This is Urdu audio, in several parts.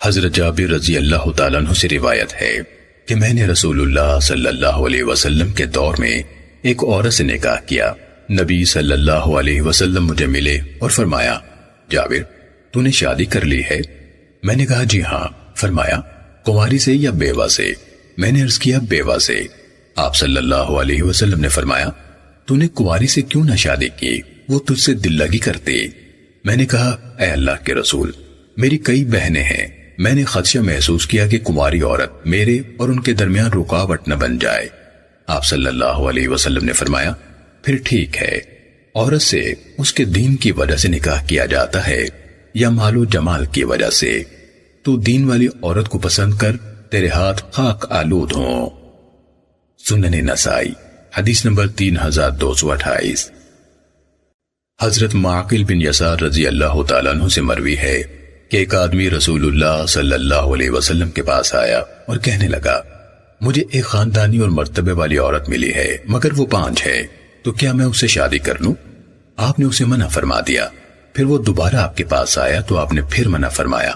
حضرت جابر رضی اللہ تعالیٰ عنہ سے روایت ہے کہ میں نے رسول اللہ صلی اللہ علیہ وسلم کے دور میں ایک عورت سے نکاح کیا۔ نبی صلی اللہ علیہ وسلم مجھے ملے اور فرمایا، جابر تو نے شادی کر لی ہے؟ میں نے کہا جی ہاں۔ فرمایا، کنواری سے یا بیوہ سے؟ میں نے عرض کیا بیوہ سے۔ آپ صلی اللہ علیہ وسلم نے فرمایا، تو نے کنواری سے کیوں نہ شادی کی؟ وہ تجھ سے دل لگی کرتی۔ میں نے کہا، اے اللہ کے رسول، میری کئی بہنیں ہیں، میں نے خدشہ محسوس کیا کہ کنواری عورت میرے اور ان کے درمیان رکاوٹ نہ بن جائے۔ آپ صلی اللہ علیہ وسلم نے فرمایا، پھر ٹھیک ہے، عورت سے اس کے دین کی وجہ سے نکاح کیا جاتا ہے یا مال و جمال کی وجہ سے، تو دین والی عورت کو پسند کر، تیرے ہاتھ خاک آلود ہوں۔ سنن نسائی حدیث نمبر 3228۔ حضرت معقل بن یسار رضی اللہ تعالیٰ عنہ سے مروی ہے کہ ایک آدمی رسول اللہ صلی اللہ علیہ وسلم کے پاس آیا اور کہنے لگا، مجھے ایک خاندانی اور مرتبے والی عورت ملی ہے مگر وہ پانچ ہے، تو کیا میں اسے شادی کر لوں؟ آپ نے اسے منع فرما دیا۔ پھر وہ دوبارہ آپ کے پاس آیا تو آپ نے پھر منع فرمایا۔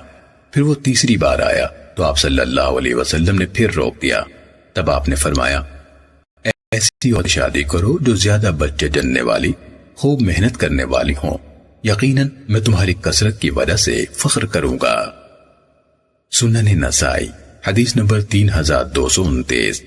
پھر وہ تیسری بار آیا تو آپ صلی اللہ علیہ وسلم نے پھر روک دیا۔ تب آپ نے فرمایا، ایسی اور شادی کرو جو زیادہ بچے جننے والی، خوب محنت کرنے والی ہوں، یقیناً میں تمہاری کثرت کی وجہ سے فخر کروں گا۔ سنن نسائی حدیث نمبر 3229۔